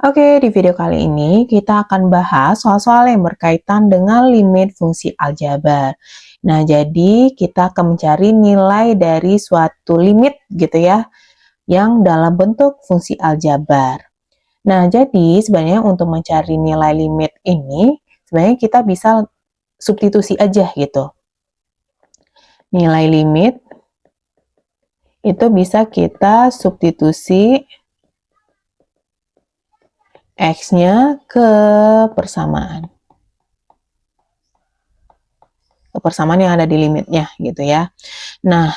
Oke, di video kali ini kita akan bahas soal-soal yang berkaitan dengan limit fungsi aljabar. Nah, jadi kita akan mencari nilai dari suatu limit gitu ya, yang dalam bentuk fungsi aljabar. Nah, jadi sebenarnya untuk mencari nilai limit ini, sebenarnya kita bisa substitusi aja gitu. Nilai limit itu bisa kita substitusi X-nya ke persamaan. Persamaan yang ada di limitnya gitu ya. Nah,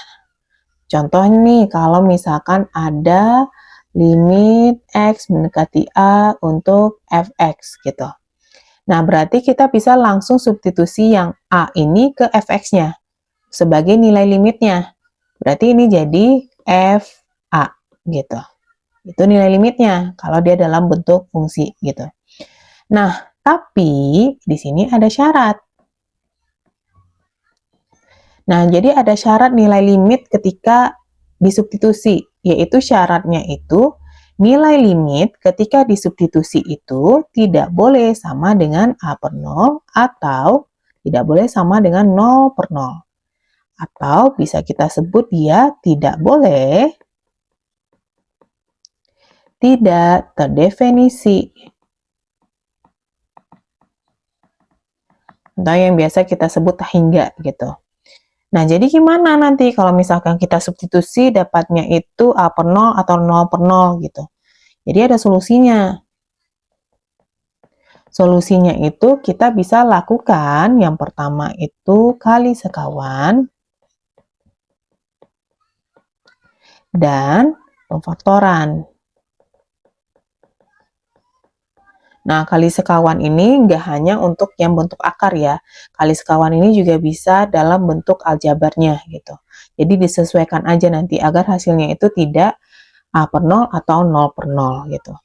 contoh nih kalau misalkan ada limit X mendekati A untuk fx gitu. Nah, berarti kita bisa langsung substitusi yang A ini ke fx-nya sebagai nilai limitnya. Berarti ini jadi fa gitu. Itu nilai limitnya kalau dia dalam bentuk fungsi gitu. Nah, tapi di sini ada syarat. Nah, jadi ada syarat nilai limit ketika disubstitusi, yaitu syaratnya itu nilai limit ketika disubstitusi itu tidak boleh sama dengan A per 0 atau tidak boleh sama dengan 0 per 0. Atau bisa kita sebut dia tidak boleh tidak terdefinisi. Atau yang biasa kita sebut hingga gitu. Nah, jadi gimana nanti kalau misalkan kita substitusi dapatnya itu A per 0 atau 0 per 0 gitu. Jadi ada solusinya. Solusinya itu kita bisa lakukan yang pertama itu kali sekawan dan pemfaktoran. Nah, kali sekawan ini nggak hanya untuk yang bentuk akar ya. Kali sekawan ini juga bisa dalam bentuk aljabarnya gitu. Jadi disesuaikan aja nanti agar hasilnya itu tidak A per 0 atau 0 per 0 gitu.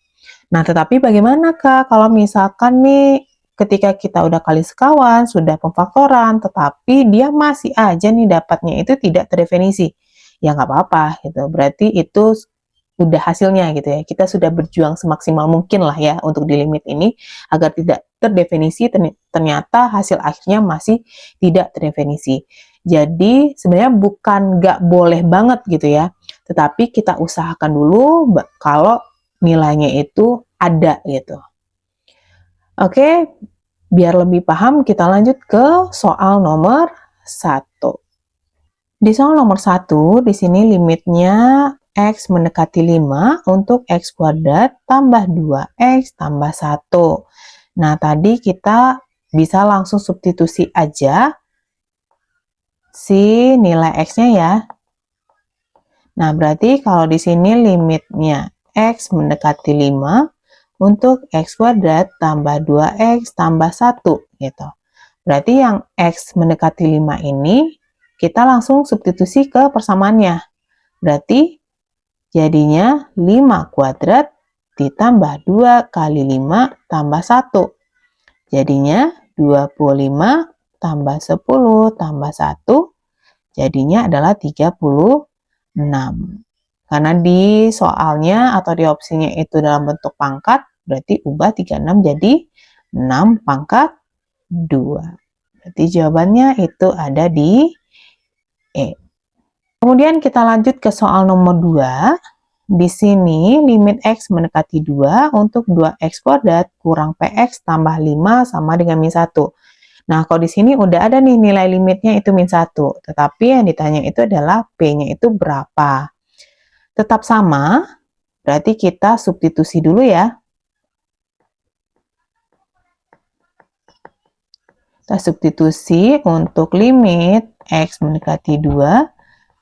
Nah, tetapi bagaimana Kak kalau misalkan nih ketika kita udah kali sekawan, sudah pemfaktoran, tetapi dia masih aja nih dapatnya itu tidak terdefinisi. Ya nggak apa-apa gitu. Berarti itu udah hasilnya gitu ya. Kita sudah berjuang semaksimal mungkin lah ya untuk di limit ini agar tidak terdefinisi, ternyata hasil akhirnya masih tidak terdefinisi. Jadi sebenarnya bukan nggak boleh banget gitu ya, tetapi kita usahakan dulu kalau nilainya itu ada gitu. Oke, biar lebih paham kita lanjut ke soal nomor 1. Di soal nomor 1, di sini limitnya X mendekati 5 untuk X kuadrat tambah 2X tambah 1. Nah, tadi kita bisa langsung substitusi aja si nilai X-nya ya. Nah, berarti kalau di sini limitnya X mendekati 5 untuk X kuadrat tambah 2X tambah 1 gitu. Berarti yang X mendekati 5 ini kita langsung substitusi ke persamaannya. Berarti jadinya 5 kuadrat ditambah 2 kali 5 tambah 1. Jadinya 25 tambah 10 tambah 1. Jadinya adalah 36. Karena di soalnya atau di opsinya itu dalam bentuk pangkat, berarti ubah 36 jadi 6 pangkat 2. Berarti jawabannya itu ada di E. Kemudian kita lanjut ke soal nomor 2. Di sini limit X mendekati 2 untuk 2X kuadrat kurang PX tambah 5 sama dengan min 1. Nah, kalau di sini udah ada nih nilai limitnya itu min 1. Tetapi yang ditanya itu adalah P-nya itu berapa. Tetap sama, berarti kita substitusi dulu ya. Kita substitusi untuk limit X mendekati 2,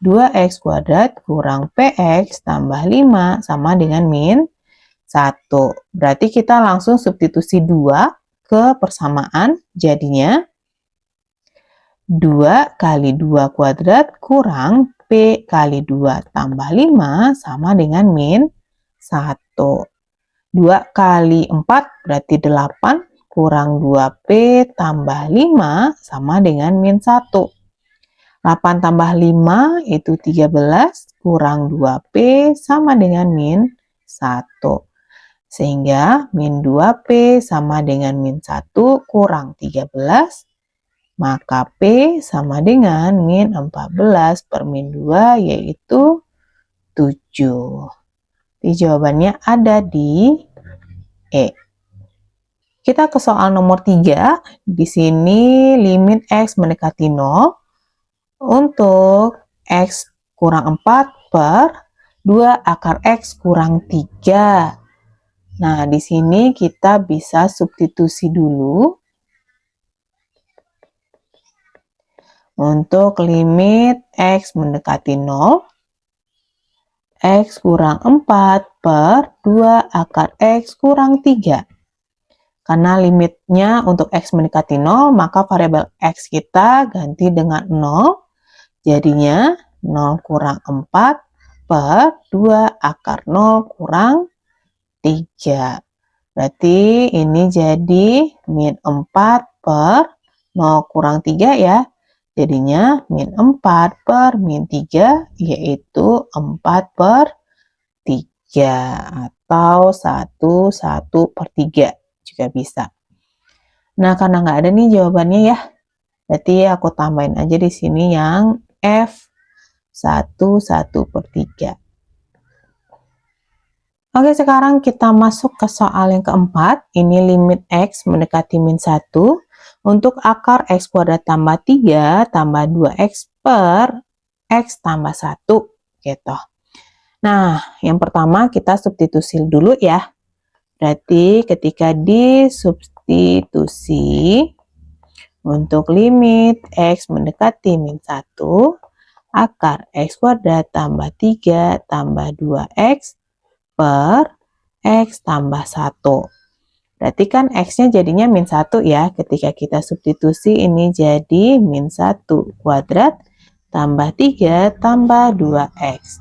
2X kuadrat kurang PX tambah 5 sama dengan min 1. Berarti kita langsung substitusi 2 ke persamaan, jadinya 2 kali 2 kuadrat kurang P kali 2 tambah 5 sama dengan min 1. 2 kali 4 berarti 8 kurang 2P tambah 5 sama dengan min 1. 8 tambah 5 itu 13 kurang 2P sama dengan min 1. Sehingga min 2P sama dengan min 1 kurang 13, maka P sama dengan min 14 per min 2 yaitu 7. Jadi jawabannya ada di E. Kita ke soal nomor 3. Di sini limit X mendekati 0 untuk X kurang 4 per 2 akar X kurang 3. Nah, di sini kita bisa substitusi dulu untuk limit X mendekati 0, X kurang 4 per 2 akar X kurang 3. Karena limitnya untuk X mendekati 0, maka variabel X kita ganti dengan 0. Jadinya 0 kurang 4 per 2 akar 0 kurang 3. Berarti ini jadi min 4 per 0 kurang 3 ya. Jadinya min 4 per min 3 yaitu 4 per 3 atau 1 per 3 juga bisa. Nah, karena nggak ada nih jawabannya ya. Berarti aku tambahin aja di sini yang F 1 per 3. Oke, sekarang kita masuk ke soal yang keempat. Ini limit X mendekati min 1 untuk akar X kuadrat tambah 3 tambah 2X per X tambah 1 gitu. Nah, yang pertama kita substitusi dulu ya. Berarti ketika disubstitusi untuk limit X mendekati min 1 akar X kuadrat tambah 3 tambah 2X per X tambah 1. Berarti kan X-nya jadinya min 1 ya. Ketika kita substitusi ini jadi min 1 kuadrat tambah 3 tambah 2X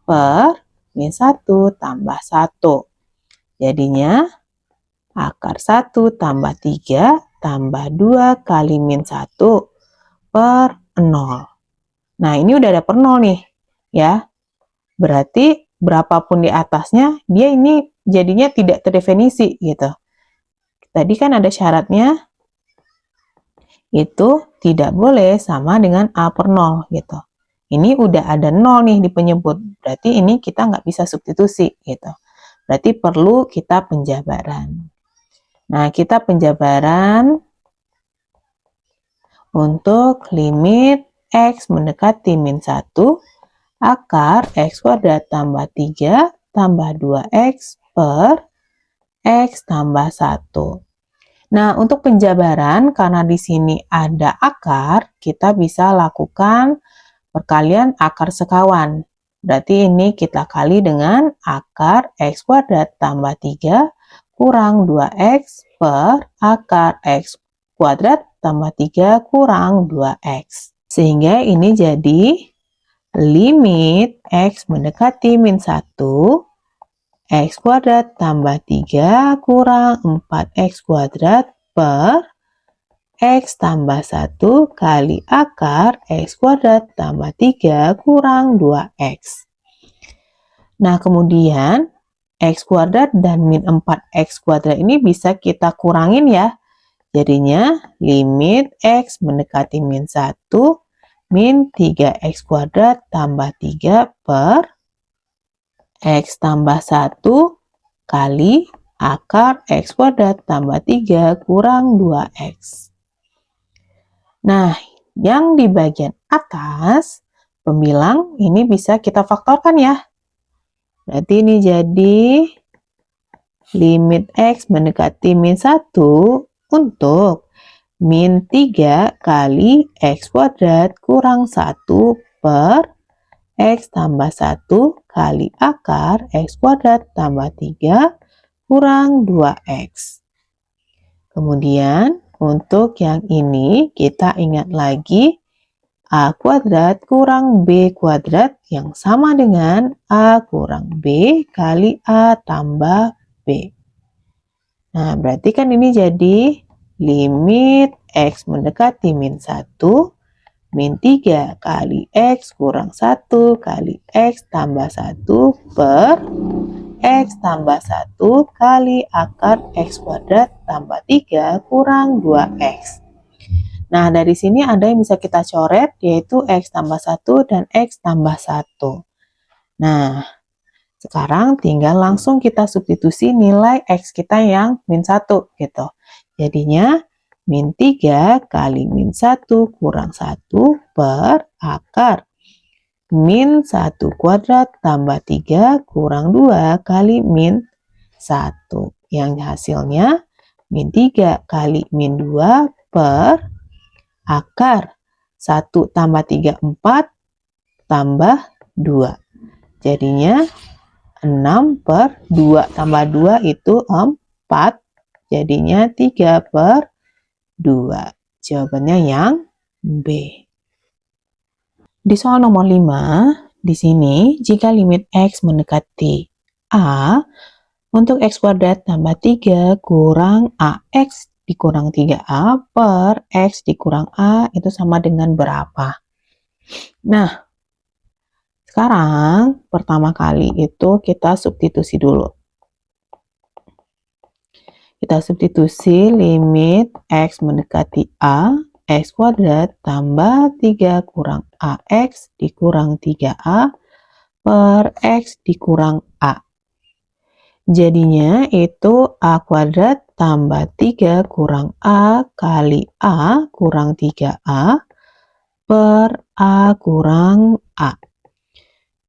per min 1 tambah 1. Jadinya akar 1 tambah 3 tambah 2 kali min 1 per 0. Nah, ini udah ada per 0 nih ya. Berarti berapapun di atasnya, dia ini jadinya tidak terdefinisi gitu. Tadi kan ada syaratnya, itu tidak boleh sama dengan A per 0 gitu. Ini udah ada 0 nih di penyebut, berarti ini kita nggak bisa substitusi gitu. Berarti perlu kita penjabaran. Nah, kita penjabaran untuk limit X mendekati min 1 akar X kuadrat tambah 3 tambah 2X per X tambah 1. Nah, untuk penjabaran, karena di sini ada akar, kita bisa lakukan perkalian akar sekawan. Berarti ini kita kali dengan akar X kuadrat tambah 3 kurang 2X per akar X kuadrat tambah 3 kurang 2X. Sehingga ini jadi limit X mendekati min 1, X kuadrat tambah 3 kurang 4X kuadrat per X tambah 1 kali akar X kuadrat tambah 3 kurang 2X. Nah, kemudian X kuadrat dan min 4X kuadrat ini bisa kita kurangin ya. Jadinya limit X mendekati min 1 min 3X kuadrat tambah 3 per X tambah 1 kali akar X kuadrat tambah 3 kurang 2X. Nah, yang di bagian atas, pembilang ini bisa kita faktorkan ya. Berarti ini jadi limit X mendekati min 1 untuk min 3 kali X kuadrat kurang 1 per X tambah 1 kali akar X kuadrat tambah 3 kurang 2X. Kemudian untuk yang ini kita ingat lagi A kuadrat kurang B kuadrat yang sama dengan A kurang B kali A tambah B. Nah, berarti kan ini jadi limit X mendekati min 1, min 3 kali X kurang 1 kali X tambah 1 per X tambah 1 kali akar X kuadrat tambah 3 kurang 2X. Nah, dari sini ada yang bisa kita coret, yaitu X tambah 1 dan X tambah 1. Nah, sekarang tinggal langsung kita substitusi nilai X kita yang min 1 gitu. Jadinya min 3 kali min 1 kurang 1 per akar min 1 kuadrat tambah 3 kurang 2 kali min 1. Yang hasilnya min 3 kali min 2 per akar 1 tambah 3, 4 tambah 2. Jadinya 6 per 2 tambah 2 itu 4. Jadinya 3 per 2. Jawabannya yang B. Di soal nomor 5, di sini jika limit X mendekati A, untuk X kuadrat tambah 3 kurang AX dikurang 3A per X dikurang A itu sama dengan berapa? Nah, sekarang pertama kali itu kita substitusi dulu. Kita substitusi limit X mendekati A, X kuadrat tambah 3 kurang AX dikurang 3A per X dikurang A. Jadinya itu A kuadrat tambah 3 kurang A kali A kurang 3A per A kurang A.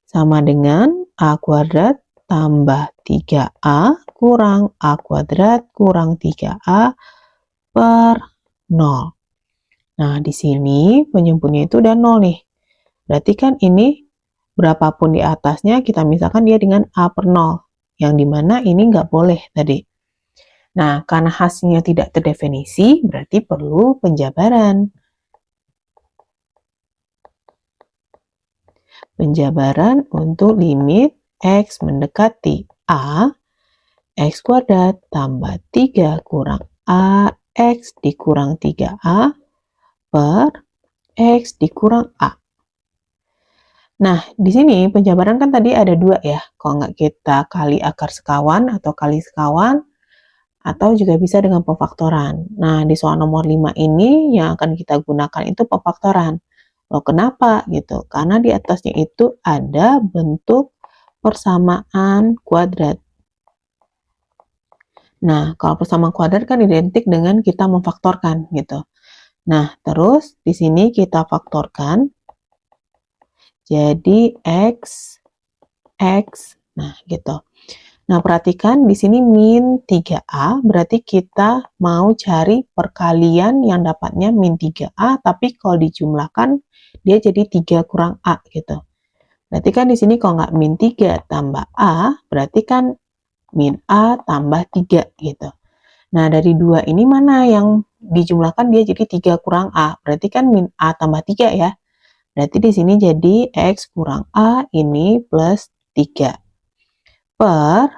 Sama dengan A kuadrat tambah 3A kurang A kuadrat kurang 3A per 0. Nah, di sini penyebutnya itu udah 0 nih. Berarti kan ini berapapun di atasnya kita misalkan dia dengan A per 0. Yang dimana ini nggak boleh tadi. Nah, karena hasilnya tidak terdefinisi, berarti perlu penjabaran. Penjabaran untuk limit X mendekati A, X kuadrat tambah 3 kurang AX dikurang 3A per X dikurang A. Nah, di sini penjabaran kan tadi ada 2 ya. Kalau nggak kita kali akar sekawan atau kali sekawan, atau juga bisa dengan pemfaktoran. Nah, di soal nomor 5 ini yang akan kita gunakan itu pemfaktoran. Loh, kenapa gitu? Karena di atasnya itu ada bentuk persamaan kuadrat. Nah, kalau persamaan kuadrat kan identik dengan kita memfaktorkan gitu. Nah, terus di sini kita faktorkan jadi X, X, nah gitu. Nah, perhatikan di sini min 3A, berarti kita mau cari perkalian yang dapatnya min 3A, tapi kalau dijumlahkan, dia jadi 3 kurang A, gitu. Berarti kan di sini kalau nggak min 3 tambah A, berarti kan min A tambah 3, gitu. Nah, dari 2 ini mana yang dijumlahkan dia jadi 3 kurang A, berarti kan min A tambah 3 ya. Berarti di sini jadi X kurang A ini plus 3 per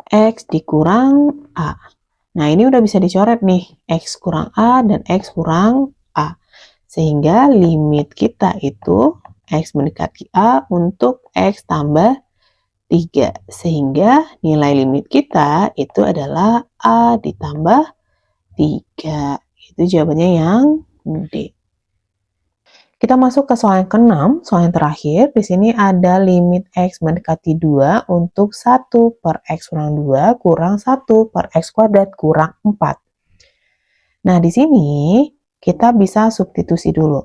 X dikurang A. Nah, ini udah bisa dicoret nih, X kurang A dan X kurang A. Sehingga limit kita itu X mendekati A untuk X tambah 3. Sehingga nilai limit kita itu adalah A ditambah 3. Itu jawabannya yang D. Kita masuk ke soal yang ke-6, soal yang terakhir. Di sini ada limit X mendekati 2 untuk 1 per X kurang 2 kurang 1 per X kuadrat kurang 4. Nah, di sini kita bisa substitusi dulu.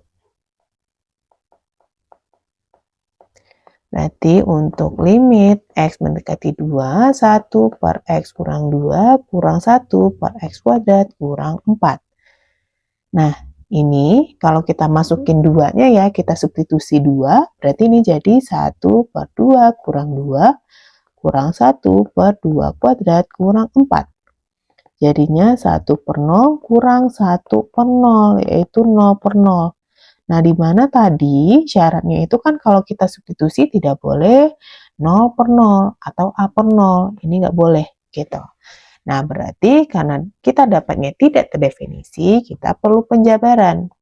Berarti untuk limit X mendekati 2, 1 per X kurang 2 kurang 1 per X kuadrat kurang 4. Nah, ini kalau kita masukin 2-nya ya, kita substitusi 2, berarti ini jadi 1 per 2 kurang 2 kurang 1 per 2 kuadrat kurang 4. Jadinya 1 per 0 kurang 1 per 0, yaitu 0 per 0. Nah, di mana tadi syaratnya itu kan kalau kita substitusi tidak boleh 0 per 0 atau A per 0. Ini nggak boleh gitu. Nah, berarti karena kita dapatnya tidak terdefinisi, kita perlu penjabaran.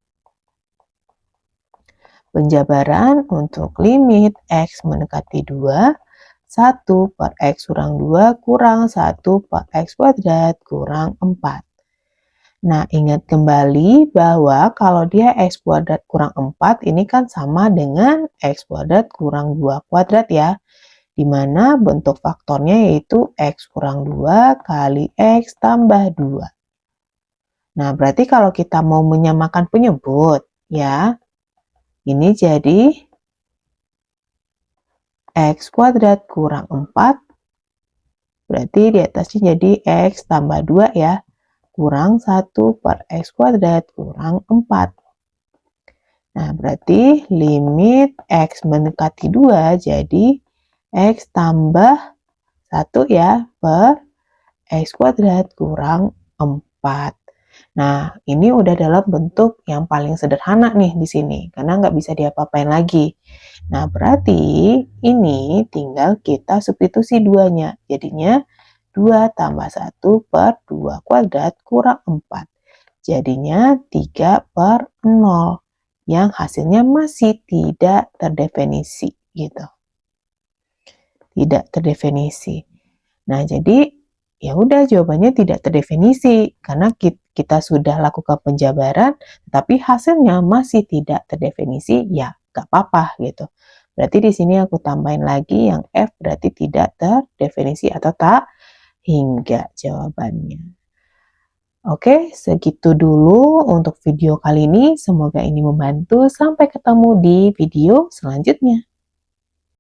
Penjabaran untuk limit X mendekati 2, 1 per X kurang 2 kurang 1 per X kuadrat kurang 4. Nah, ingat kembali bahwa kalau dia X kuadrat kurang 4, ini kan sama dengan X kuadrat kurang 2 kuadrat ya, di mana bentuk faktornya yaitu X kurang 2 kali X tambah 2. Nah, berarti kalau kita mau menyamakan penyebut, ya, ini jadi X kuadrat kurang 4, berarti di atasnya jadi X tambah 2 ya, kurang 1 per X kuadrat kurang 4. Nah, berarti limit X mendekati 2 jadi X tambah 1 ya per X kuadrat kurang 4. Nah, ini udah dalam bentuk yang paling sederhana nih di sini, karena nggak bisa diapa-apain lagi. Nah, berarti ini tinggal kita substitusi duanya. Jadinya 2 tambah 1 per 2 kuadrat kurang 4. Jadinya 3 per 0 yang hasilnya masih tidak terdefinisi gitu. Tidak terdefinisi. Nah, jadi ya udah jawabannya tidak terdefinisi karena kita sudah lakukan penjabaran tapi hasilnya masih tidak terdefinisi, ya nggak apa-apa gitu. Berarti di sini aku tambahin lagi yang F berarti tidak terdefinisi atau tak hingga jawabannya. Oke, segitu dulu untuk video kali ini. Semoga ini membantu. Sampai ketemu di video selanjutnya.